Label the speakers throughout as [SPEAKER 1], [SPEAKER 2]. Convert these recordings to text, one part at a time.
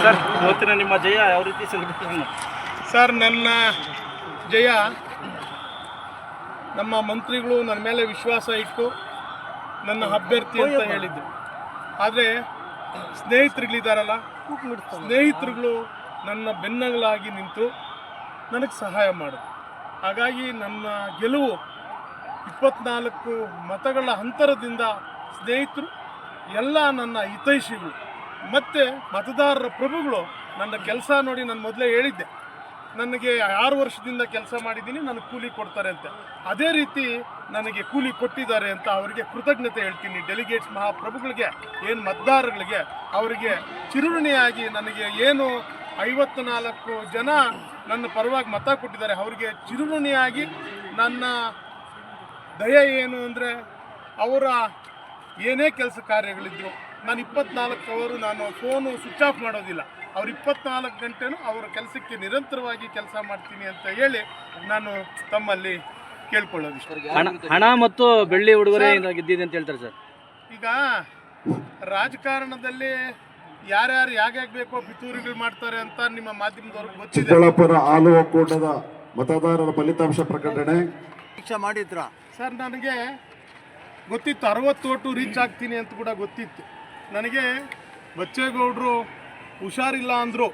[SPEAKER 1] Sir ಇವತ್ತಿನ ನಿಮ್ಮ ಜಯ ಯಾವ ರೀತಿ ಸೆಲೆಬ್ರೇಷನ್?
[SPEAKER 2] ಸರ್, ನನ್ನ ಜಯ ನಮ್ಮ ಮಂತ್ರಿಗಳು ನನ್ನ ಮೇಲೆ ವಿಶ್ವಾಸ ಇಟ್ಟು ನನ್ನ ಅಭ್ಯರ್ಥಿ ಅಂತ ಹೇಳಿದ್ದು. ಆದರೆ ಸ್ನೇಹಿತರುಗಳಿದ್ದಾರಲ್ಲ, ಸ್ನೇಹಿತರುಗಳು ನನ್ನ ಬೆನ್ನಲಾಗಿ ನಿಂತು ನನಗೆ ಸಹಾಯ ಮಾಡೋದು. ಹಾಗಾಗಿ ನನ್ನ ಗೆಲುವು 24 ಮತಗಳ ಅಂತರದಿಂದ ಸ್ನೇಹಿತರು ಎಲ್ಲ ನನ್ನ ಹಿತೈಷಿಗಳು ಮತ್ತು ಮತದಾರರ ಪ್ರಭುಗಳು ನನ್ನ ಕೆಲಸ ನೋಡಿ ನಾನು ಮೊದಲೇ ಹೇಳಿದ್ದೆ, ನನಗೆ 6 ವರ್ಷದಿಂದ ಕೆಲಸ ಮಾಡಿದ್ದೀನಿ, ನನಗೆ ಕೂಲಿ ಕೊಡ್ತಾರೆ ಅಂತ. ಅದೇ ರೀತಿ ನನಗೆ ಕೂಲಿ ಕೊಟ್ಟಿದ್ದಾರೆ ಅಂತ ಅವರಿಗೆ ಕೃತಜ್ಞತೆ ಹೇಳ್ತೀನಿ. ಡೆಲಿಗೇಟ್ಸ್ ಮಹಾಪ್ರಭುಗಳಿಗೆ, ಏನು ಮತದಾರಗಳಿಗೆ, ಅವರಿಗೆ ಚಿರುಣಿಯಾಗಿ ನನಗೆ ಏನು 54 ಜನ ನನ್ನ ಪರವಾಗಿ ಮತ ಕೊಟ್ಟಿದ್ದಾರೆ, ಅವರಿಗೆ ಚಿರುಣಿಯಾಗಿ ನನ್ನ ದಯ ಏನು ಅಂದರೆ, ಅವರ ಏನೇ ಕೆಲಸ ಕಾರ್ಯಗಳಿದ್ರು ನಾನು 24 ಅವರು ನಾನು ಫೋನು ಸ್ವಿಚ್ ಆಫ್ ಮಾಡೋದಿಲ್ಲ. ಅವ್ರು 24 ಗಂಟೆನೂ ಅವರ ಕೆಲಸಕ್ಕೆ ನಿರಂತರವಾಗಿ ಕೆಲಸ ಮಾಡ್ತೀನಿ ಅಂತ ಹೇಳಿ ನಾನು ತಮ್ಮಲ್ಲಿ ಕೇಳ್ಕೊಳ್ಳೋದು ಇಷ್ಟ.
[SPEAKER 1] ಹಣ ಮತ್ತು ಬೆಳ್ಳಿ ಉಡುಗೊರೆ ಗೆದ್ದಿದೆ ಅಂತ ಹೇಳ್ತಾರೆ ಸರ್.
[SPEAKER 2] ಈಗ ರಾಜಕಾರಣದಲ್ಲಿ ಯಾರ್ಯಾರು ಯಾಗ್ಯಾಗ ಬೇಕೋ ಪಿತೂರಿಗಳು ಮಾಡ್ತಾರೆ ಅಂತ ನಿಮ್ಮ ಮಾಧ್ಯಮದವ್ರಿಗೆ ಗೊತ್ತಿದೆ.
[SPEAKER 3] ಚಿಕ್ಕಬಳ್ಳಾಪುರ ಹಾಲು ಒಕ್ಕೂಟದ ಮತದಾರರ ಫಲಿತಾಂಶ ಪ್ರಕಟಣೆ
[SPEAKER 2] ಮಾಡಿದ್ರ ಸರ್. ನನಗೆ ಗೊತ್ತಿತ್ತು 60 ಓಟು ರೀಚ್ ಆಗ್ತೀನಿ ಅಂತ ಕೂಡ ಗೊತ್ತಿತ್ತು. ನನಗೆ ಬಚ್ಚೇಗೌಡರು ಹುಷಾರಿಲ್ಲ ಅಂದರು.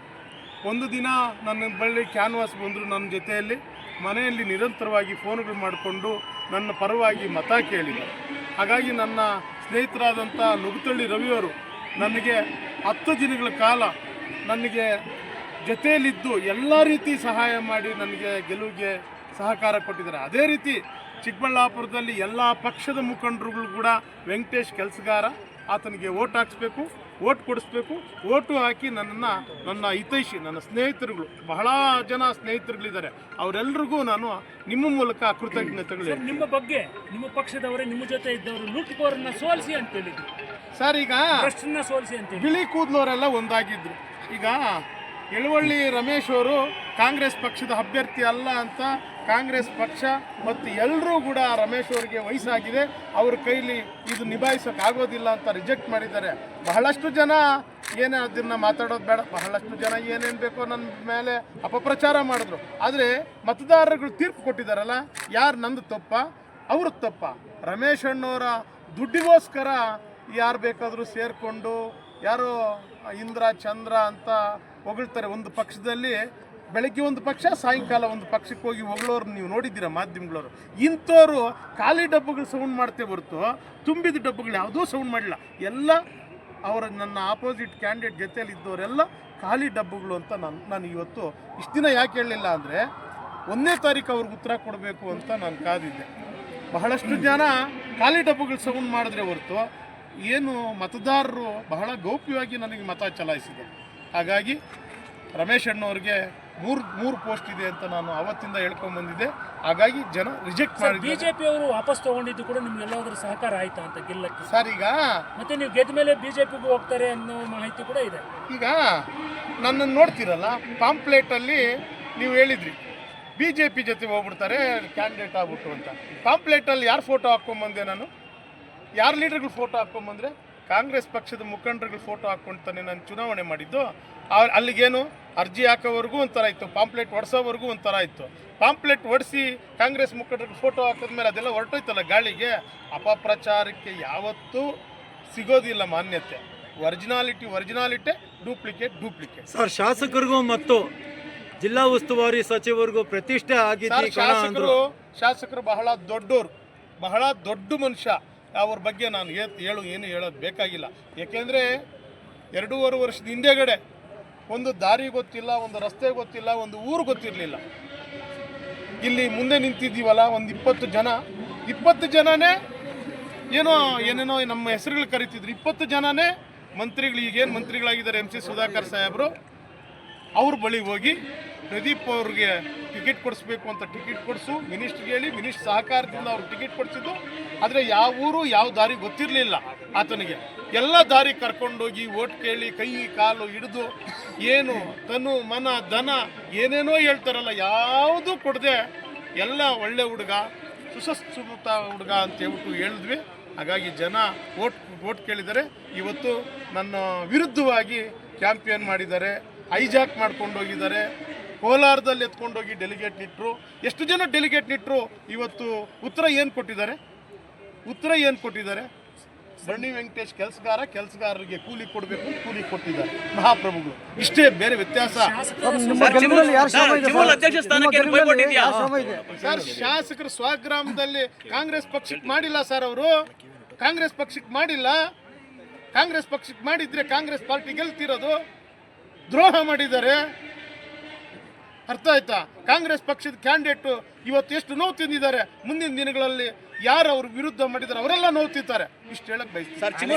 [SPEAKER 2] ಒಂದು ದಿನ ನನ್ನ ಬಳಿ ಕ್ಯಾನ್ವಾಸ್ ಬಂದರು, ನನ್ನ ಜೊತೆಯಲ್ಲಿ ಮನೆಯಲ್ಲಿ ನಿರಂತರವಾಗಿ ಫೋನ್ಗಳು ಮಾಡಿಕೊಂಡು ನನ್ನ ಪರವಾಗಿ ಮತ ಕೇಳಿದರು. ಹಾಗಾಗಿ ನನ್ನ ಸ್ನೇಹಿತರಾದಂಥ ನುಗ್ತಳ್ಳಿ ರವಿಯವರು ನನಗೆ 10 ದಿನಗಳ ಕಾಲ ನನಗೆ ಜೊತೆಯಲ್ಲಿದ್ದು ಎಲ್ಲ ರೀತಿ ಸಹಾಯ ಮಾಡಿ ನನಗೆ ಗೆಲುವಿಗೆ ಸಹಕಾರ ಕೊಟ್ಟಿದ್ದಾರೆ. ಅದೇ ರೀತಿ ಚಿಕ್ಕಬಳ್ಳಾಪುರದಲ್ಲಿ ಎಲ್ಲ ಪಕ್ಷದ ಮುಖಂಡರುಗಳು ಕೂಡ ವೆಂಕಟೇಶ್ ಕೆಲಸಗಾರ, ಆತನಿಗೆ ಓಟ್ ಹಾಕಿಸ್ಬೇಕು, ಓಟ್ ಕೊಡಿಸ್ಬೇಕು, ಓಟು ಹಾಕಿ ನನ್ನನ್ನು ನನ್ನ ಹಿತೈಷಿ ನನ್ನ ಸ್ನೇಹಿತರುಗಳು ಬಹಳ ಜನ ಸ್ನೇಹಿತರುಗಳಿದ್ದಾರೆ, ಅವರೆಲ್ಲರಿಗೂ ನಾನು ನಿಮ್ಮ ಮೂಲಕ ಕೃತಜ್ಞತೆಗಳು.
[SPEAKER 4] ನಿಮ್ಮ ಬಗ್ಗೆ ನಿಮ್ಮ ಪಕ್ಷದವರೇ ನಿಮ್ಮ ಜೊತೆ ಇದ್ದವರು ಲೂಟಿಕೋರನ್ನ ಸೋಲಿಸಿ ಅಂತ ಹೇಳಿದ್ರು
[SPEAKER 2] ಸರ್. ಈಗ
[SPEAKER 4] ಸೋಲಿಸಿ ಅಂತ
[SPEAKER 2] ಬಿಳಿ ಕೂದಲವರೆಲ್ಲ ಒಂದಾಗಿದ್ರು. ಈಗ ಯಳವಳ್ಳಿ ರಮೇಶ್ ಅವರು ಕಾಂಗ್ರೆಸ್ ಪಕ್ಷದ ಅಭ್ಯರ್ಥಿ ಅಲ್ಲ ಅಂತ ಕಾಂಗ್ರೆಸ್ ಪಕ್ಷ ಮತ್ತು ಎಲ್ಲರೂ ಕೂಡ ರಮೇಶ್ ಅವರಿಗೆ ವಯಸ್ಸಾಗಿದೆ, ಅವ್ರ ಕೈಲಿ ಇದು ನಿಭಾಯಿಸೋಕ್ಕಾಗೋದಿಲ್ಲ ಅಂತ ರಿಜೆಕ್ಟ್ ಮಾಡಿದ್ದಾರೆ. ಬಹಳಷ್ಟು ಜನ ಏನೇ ಅದನ್ನು ಮಾತಾಡೋದು ಬೇಡ, ಬಹಳಷ್ಟು ಜನ ಏನೇನು ಬೇಕೋ ನನ್ನ ಮೇಲೆ ಅಪಪ್ರಚಾರ ಮಾಡಿದ್ರು. ಆದರೆ ಮತದಾರರುಗಳು ತೀರ್ಪು ಕೊಟ್ಟಿದ್ದಾರಲ್ಲ, ಯಾರು ನಂದು ತಪ್ಪ ಅವ್ರದ್ದು ತಪ್ಪ. ರಮೇಶ್ ಅಣ್ಣವರ ದುಡ್ಡಿಗೋಸ್ಕರ ಯಾರು ಬೇಕಾದರೂ ಸೇರಿಕೊಂಡು ಯಾರೋ ಇಂದ್ರ ಚಂದ್ರ ಅಂತ ಹೊಗಳ್ತಾರೆ. ಒಂದು ಪಕ್ಷದಲ್ಲಿ ಬೆಳಗ್ಗೆ ಒಂದು ಪಕ್ಷ, ಸಾಯಂಕಾಲ ಒಂದು ಪಕ್ಷಕ್ಕೆ ಹೋಗಿ ಹೊಗಳೋರು ನೀವು ನೋಡಿದ್ದೀರಾ ಮಾಧ್ಯಮಗಳವರು. ಇಂಥವ್ರು ಖಾಲಿ ಡಬ್ಬಗಳು ಸೌಂಡ್ ಮಾಡ್ತೇ ಹೊರತು ತುಂಬಿದ ಡಬ್ಬಗಳು ಯಾವುದೂ ಸೌಂಡ್ ಮಾಡಿಲ್ಲ. ಎಲ್ಲ ಅವರ ನನ್ನ ಆಪೋಸಿಟ್ ಕ್ಯಾಂಡಿಡೇಟ್ ಜೊತೆಯಲ್ಲಿ ಇದ್ದವರೆಲ್ಲ ಖಾಲಿ ಡಬ್ಬಗಳು ಅಂತ ನಾನು ಇವತ್ತು ಇಷ್ಟು ದಿನ ಯಾಕೆ ಹೇಳಲಿಲ್ಲ ಅಂದರೆ 1ನೇ ತಾರೀಕು ಅವ್ರಿಗೆ ಉತ್ತರ ಕೊಡಬೇಕು ಅಂತ ನಾನು ಕಾದಿದ್ದೆ. ಬಹಳಷ್ಟು ಜನ ಖಾಲಿ ಡಬ್ಬಗಳು ಸೌಂಡ್ ಮಾಡಿದ್ರೆ ಹೊರತು ಏನು ಮತದಾರರು ಬಹಳ ಗೌಪ್ಯವಾಗಿ ನನಗೆ ಮತ ಚಲಾಯಿಸಿದ್ದಾರೆ. ಹಾಗಾಗಿ ರಮೇಶ್ ಅಣ್ಣವ್ರಿಗೆ ಮೂರು ಪೋಸ್ಟ್ ಇದೆ ಅಂತ ನಾನು ಅವತ್ತಿಂದ ಹೇಳ್ಕೊಂಡ್ಬಂದಿದ್ದೆ. ಹಾಗಾಗಿ ಜನ ರಿಜೆಕ್ಟ್ ಮಾಡಿದ್ರು.
[SPEAKER 4] ಬಿಜೆಪಿ ಅವರು ವಾಪಸ್ ತಗೊಂಡಿದ್ದು ಕೂಡ ನಿಮ್ಗೆ ಎಲ್ಲಾದ್ರೂ ಸಹಕಾರ ಆಯ್ತಾ ಅಂತ ಗೆಲ್ಲಕ್ಕೆ
[SPEAKER 2] ಸರ್? ಈಗ
[SPEAKER 4] ಮತ್ತೆ ನೀವು ಗೆದ್ದ ಮೇಲೆ ಬಿಜೆಪಿಗೂ ಹೋಗ್ತಾರೆ ಅನ್ನೋ ಮಾಹಿತಿ ಕೂಡ ಇದೆ.
[SPEAKER 2] ಈಗ ನನ್ನನ್ನು ನೋಡ್ತಿರಲ್ಲ, ಪಾಂಪ್ಲೇಟಲ್ಲಿ ನೀವು ಹೇಳಿದ್ರಿ BJP ಜೊತೆ ಹೋಗ್ಬಿಡ್ತಾರೆ ಕ್ಯಾಂಡಿಡೇಟ್ ಆಗ್ಬಿಟ್ಟು ಅಂತ. ಪಾಂಪ್ಲೇಟಲ್ಲಿ ಯಾರು ಫೋಟೋ ಹಾಕ್ಕೊಂಬಂದೆ ನಾನು? ಯಾರು ಲೀಡರ್ಗಳು ಫೋಟೋ ಹಾಕ್ಕೊಂಬಂದರೆ? ಕಾಂಗ್ರೆಸ್ ಪಕ್ಷದ ಮುಖಂಡರುಗಳು ಫೋಟೋ ಹಾಕ್ಕೊಳ್ತಾನೆ ನಾನು ಚುನಾವಣೆ ಮಾಡಿದ್ದು. ಅಲ್ಲಿಗೇನು ಅರ್ಜಿ ಹಾಕೋವರೆಗೂ ಒಂಥರ ಇತ್ತು, ಪಾಂಪ್ಲೆಟ್ ಹೊಡ್ಸೋವರೆಗೂ ಒಂಥರ ಇತ್ತು. ಪಾಂಪ್ಲೆಟ್ ಹೊಡಿಸಿ ಕಾಂಗ್ರೆಸ್ ಮುಖಂಡರಿಗೆ ಫೋಟೋ ಹಾಕಿದ್ಮೇಲೆ ಅದೆಲ್ಲ ಹೊರಟೋಯ್ತಲ್ಲ ಗಾಳಿಗೆ. ಅಪಪ್ರಚಾರಕ್ಕೆ ಯಾವತ್ತೂ ಸಿಗೋದಿಲ್ಲ ಮಾನ್ಯತೆ. Originality, duplicate.
[SPEAKER 5] ಸರ್, ಶಾಸಕರಿಗೂ ಮತ್ತು ಜಿಲ್ಲಾ ಉಸ್ತುವಾರಿ ಸಚಿವರಿಗೂ ಪ್ರತಿಷ್ಠೆ ಆಗಿದೆ.
[SPEAKER 2] ಶಾಸಕರು ಬಹಳ ದೊಡ್ಡವರು, ಬಹಳ ದೊಡ್ಡ ಮನುಷ್ಯ. ಅವ್ರ ಬಗ್ಗೆ ನಾನು ಏನು ಹೇಳೋದು ಬೇಕಾಗಿಲ್ಲ. ಏಕೆಂದರೆ 2.5 ವರ್ಷದ ಹಿಂದೆಗಡೆ ಒಂದು ದಾರಿ ಗೊತ್ತಿಲ್ಲ, ಒಂದು ರಸ್ತೆ ಗೊತ್ತಿಲ್ಲ, ಒಂದು ಊರು ಗೊತ್ತಿರಲಿಲ್ಲ. ಇಲ್ಲಿ ಮುಂದೆ ನಿಂತಿದ್ದೀವಲ್ಲ, ಒಂದು 20 ಜನನೇ ಏನೇನೋ ನಮ್ಮ ಹೆಸರುಗಳು ಕರಿತಿದ್ರು. 20 ಜನನೇ ಮಂತ್ರಿಗಳು, ಈಗೇನು ಮಂತ್ರಿಗಳಾಗಿದ್ದಾರೆ MC ಸುಧಾಕರ್ ಸಾಹೇಬರು, ಅವ್ರ ಬಳಿ ಹೋಗಿ ಪ್ರದೀಪ್ ಅವ್ರಿಗೆ ಟಿಕೆಟ್ ಕೊಡಿಸ್ಬೇಕು ಅಂತ ಟಿಕೆಟ್ ಕೊಡಿಸು, ಮಿನಿಸ್ಟ್ರಿಗೆ ಹೇಳಿ ಮಿನಿಸ್ಟ್ರ್ ಸಹಕಾರದಿಂದ ಅವ್ರಿಗೆ ಟಿಕೆಟ್ ಕೊಡಿಸಿದ್ದು. ಆದರೆ ಯಾವ ಊರು ಯಾವ ದಾರಿ ಗೊತ್ತಿರಲಿಲ್ಲ ಆತನಿಗೆ. ಎಲ್ಲ ದಾರಿ ಕರ್ಕೊಂಡೋಗಿ ಓಟ್ ಕೇಳಿ ಕೈ ಕಾಲು ಹಿಡಿದು ಏನು ತನು ಮನ ಧನ ಏನೇನೋ ಹೇಳ್ತಾರಲ್ಲ, ಯಾವುದೂ ಕೊಡದೆ ಎಲ್ಲ ಒಳ್ಳೆ ಹುಡುಗ, ಸುಸೂತ ಹುಡುಗ ಅಂತ ಹೇಳ್ಬಿಟ್ಟು ಹೇಳಿದ್ವಿ. ಹಾಗಾಗಿ ಜನ ಓಟ್ ಕೇಳಿದರೆ ಇವತ್ತು ನನ್ನ ವಿರುದ್ಧವಾಗಿ ಕ್ಯಾಂಪೇನ್ ಮಾಡಿದ್ದಾರೆ, ಹೈಜಾಕ್ ಮಾಡ್ಕೊಂಡು ಹೋಗಿದ್ದಾರೆ. ಕೋಲಾರದಲ್ಲಿ ಎತ್ಕೊಂಡೋಗಿ ಡೆಲಿಗೇಟ್ ನಿಟ್ಟರು. ಎಷ್ಟು ಜನ ಡೆಲಿಗೇಟ್ ನಿಟ್ಟರು? ಇವತ್ತು ಉತ್ತರ ಏನು ಕೊಟ್ಟಿದ್ದಾರೆ? ಬನ್ನಿ ವೆಂಕಟೇಶ್ ಕೆಲಸಗಾರರಿಗೆ ಕೂಲಿ ಕೊಡಬೇಕು, ಕೂಲಿ ಕೊಟ್ಟಿದ್ದಾರೆ ಮಹಾಪ್ರಭುಗಳು. ಇಷ್ಟೇ, ಬೇರೆ ವ್ಯತ್ಯಾಸ. ಸರ್, ಶಾಸಕರು ಸ್ವಗ್ರಾಮದಲ್ಲಿ ಕಾಂಗ್ರೆಸ್ ಪಕ್ಷಕ್ಕೆ ಮಾಡಿಲ್ಲ ಸರ್. ಅವರು ಕಾಂಗ್ರೆಸ್ ಪಕ್ಷಕ್ಕೆ ಮಾಡಿಲ್ಲ. ಕಾಂಗ್ರೆಸ್ ಪಕ್ಷಕ್ಕೆ ಮಾಡಿದ್ರೆ ಕಾಂಗ್ರೆಸ್ ಪಾರ್ಟಿ ಗೆಲ್ತಿರೋದು. ದ್ರೋಹ ಮಾಡಿದ್ದಾರೆ. ಅರ್ಥ ಆಯ್ತಾ? ಕಾಂಗ್ರೆಸ್ ಪಕ್ಷದ ಕ್ಯಾಂಡಿಡೇಟ್ ಇವತ್ತು ಎಷ್ಟು ನೋವು ತಿಂದಿದ್ದಾರೆ. ಮುಂದಿನ ದಿನಗಳಲ್ಲಿ ಯಾರು ಅವ್ರ ವಿರುದ್ಧ ಮಾಡಿದ್ದಾರೆ ಅವರೆಲ್ಲ ನೋವು ತಿಂತಾರೆ. ಇಷ್ಟು ಹೇಳಕ್ ಬಯಸ್ತೀನಿ.